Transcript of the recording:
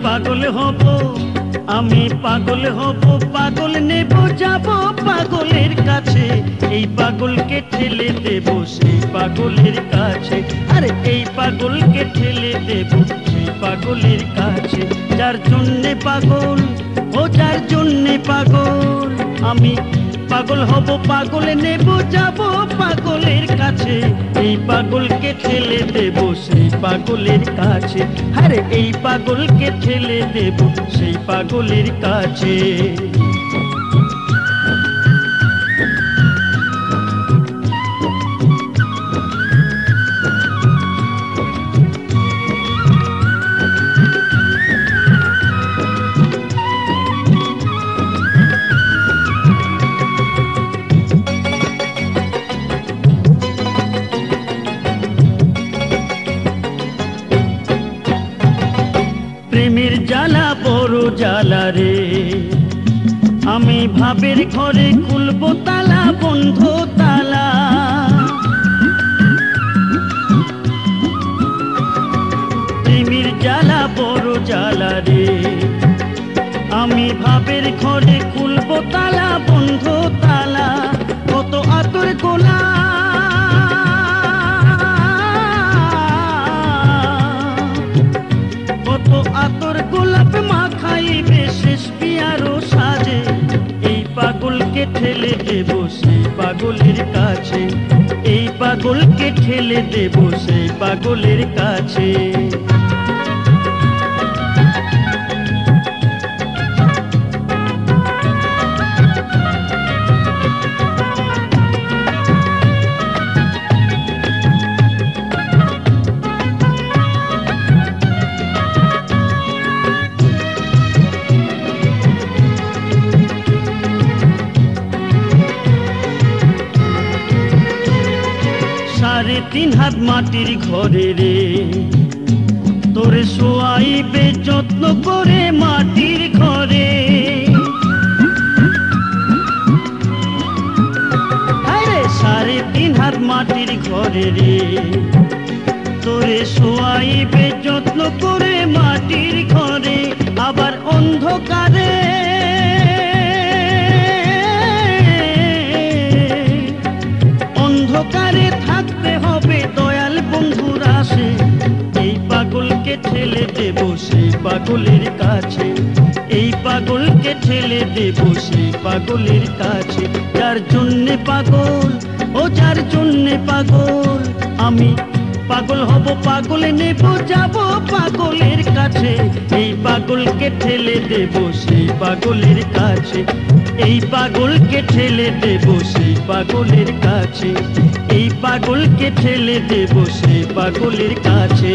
পাগল হব, আমি পাগল হব, পাগল নেব যাব পাগলের কাছে। এই পাগলকে ঠেলে দেব সেই পাগলের কাছে। আরে এই পাগলকে ঠেলে দেব সেই পাগলের কাছে। যার জন্যে পাগল, ও যার জন্যে পাগল, আমি পাগল হব, পাগল নেব যাব পাগলের কাছে। এই পাগলকে ঠেলে দেব সেই পাগলের কাছে। আরে এই পাগলকে ঠেলে দেব সেই পাগলের কাছে। প্রেমের জ্বালা বড় জ্বালা রে, আমি ভাবের ঘরে খুলবো তালা, বন্ধ তালা। প্রেমের জ্বালা বড় জ্বালা রে, আমি ভাবের ঘরে খুলবো তালা, বন্ধ তালা। কত আতর গোলা, কত আতর গোলাপ মাখাইবে শেষ পিয়ারো সাজে। এই পাগলকে ঠেলে দেব সেই পাগলের কাছে। এই পাগলকে ঠেলে দেব সেই পাগলের কাছে। সাড়ে তিন হাত মাটির ঘরে রে, তোরে শোয়াইবে যত্ন করে মাটির ঘরে। আরে সাড়ে তিন হাত মাটির ঘরে রে, তোরে শোয়াইবে যত্ন করে মাটির ঘরে। আবার অন্ধকারে, অন্ধকারে থাকতে হবে দয়াল বন্ধুর আসে। এই পাগলকে ঠেলে দেব সেই পাগলের কাছে। এই পাগলকে ঠেলে দেব সেই পাগলের কাছে। যার জন্যে পাগল, ও যার জন্যে পাগল, আমি পাগল হব, পাগল নেব যাব পাগলের কাছে। এই পাগলকে ঠেলে দেব সেই পাগলের কাছে। এই পাগলকে ঠেলে দেব সেই পাগলের কাছে। এই পাগলকে ঠেলে দেব সেই পাগলের কাছে।